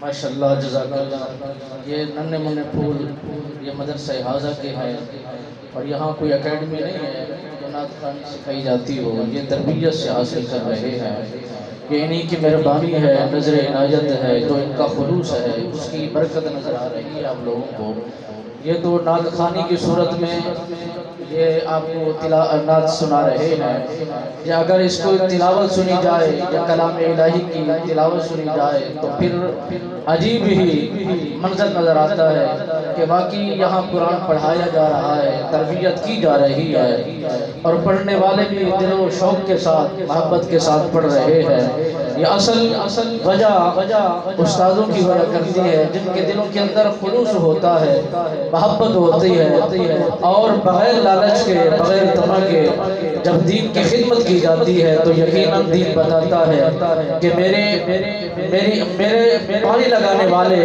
ماشاءاللہ، جزاک اللہ۔ یہ ننھے منھے پھول یہ مدرسہ حاضہ کے ہیں، اور یہاں کوئی اکیڈمی نہیں ہے جو نعت خوانی سکھائی جاتی ہو، یہ تربیت سے حاصل کر رہے ہیں۔ یہ انہی کی مہربانی ہے، نظر عنایت ہے، جو ان کا خلوص ہے، اس کی برکت نظر آ رہی ہے آپ لوگوں کو۔ یہ تو نعت خوانی کی صورت میں یہ آپ کو نعت سنا رہے ہیں، یا اگر اس کو تلاوت سنی جائے یا کلام الہی کی تلاوت سنی جائے تو پھر عجیب ہی منظر نظر آتا ہے کہ واقعی یہاں قرآن پڑھایا جا رہا ہے، تربیت کی جا رہی ہے، اور پڑھنے والے بھی دل و شوق کے ساتھ محبت کے ساتھ پڑھ رہے ہیں۔ یہ اصل وجہ استادوں کی وجہ کرتی ہے، جن کے دلوں کے اندر خلوص ہوتا ہے، محبت ہوتی ہے، اور بغیر لالچ کے بغیر طمع کے جب دین کی خدمت کی جاتی ہے تو یقیناً دین بتاتا ہے کہ میرے پانی لگانے والے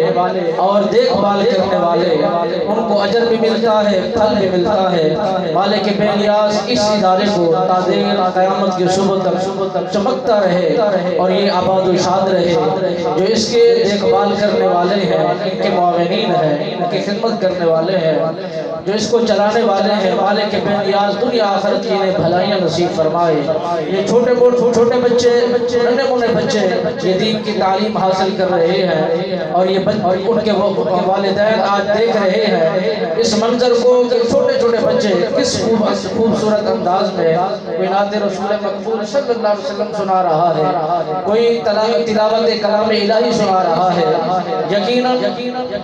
اور دیکھ بھال کرنے والے ان کو اجر بھی ملتا ہے، پھل بھی ملتا ہے۔ مالک بے نیاز اس ادارے کو تا دیر قیامت کی صبح تک چمکتا رہے اور یہ آباد و شاد رہے۔ جو اس کے دیکھ بھال کرنے والے ہیں، ان کے معاونین ہیں، ان کی خدمت کرنے والے ہیں، جو اس کو چلانے والے ہیں، مالک بے نیاز دنیا آخرت کی انہیں بھلائیاں نصیب فرمائے۔ یہ چھوٹے بچے ننھے منھے بچے یہ دین کی تعلیم حاصل کر رہے ہیں، اور یہ ان کے والدین آج دیکھ رہے ہیں اس منظر کو کہ چھوٹے بچے کس خوبصورت انداز میں کوئی نعت رسول مقبول صلی اللہ علیہ وسلم سنا رہا ہے، کوئی تلاوت کلام الہی سنا رہا ہے۔ یقیناً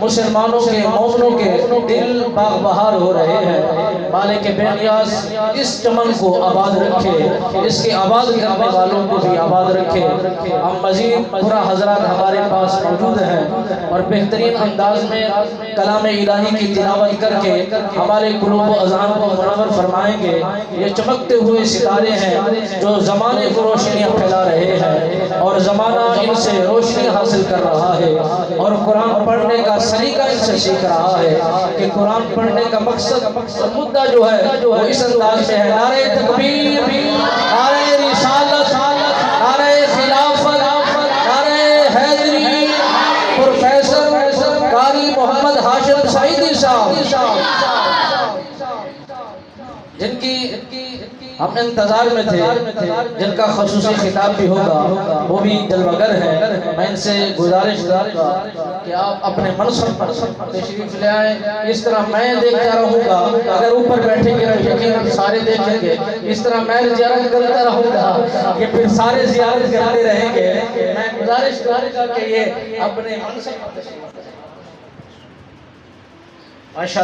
مسلمانوں کے مومنوں کے دل باغ بہار ہو رہے ہیں۔ مالک بے نیاز اس چمن کو آباد رکھے، اس کے آباد کرنے والوں کو بھی آباد رکھے۔ ہم مزید پورا حضرات ہمارے پاس موجود ہیں اور بہترین انداز میں کلام الہی کی تلاوت کر کے ہمارے قلوب و اذہان کو منور فرمائیں گے۔ یہ چمکتے ہوئے ستارے ہیں جو زمانے کو روشنیاں پھیلا رہے ہیں، اور زمانہ ان سے روشنی حاصل کر رہا ہے، اور قرآن پڑھنے کا سلیقہ ان سے سیکھ رہا ہے کہ قرآن پڑھنے کا مقصد اور مدہ جو ہے وہ اس انداز میں ہے: نعرہ تکبیر، نعرہ رسالت، نعرہ خلافت، نعرہ حیدری، پروفیسر قاری محمد ہاشم سعیدی صاحب جن کی ہم انتظار میں تھے، جن کا خصوصی خطاب بھی ہوگا، وہ بھی جلوگر ہیں۔ میں ان سے گزارش کروں کہ آپ اپنے منصب پر تشریف لے آئیں۔ اس طرح میں دیکھتا رہوں گا، اگر اوپر بیٹھیں گے یقیناً سارے دیکھیں گے، اس طرح میں زیارت کرتا رہوں گا کہ پھر سارے زیارت کرتے رہیں گے۔ میں گزارش کروں گا کہ یہ اپنے منصب پر تشریف لے آئیں۔ ماشاءاللہ۔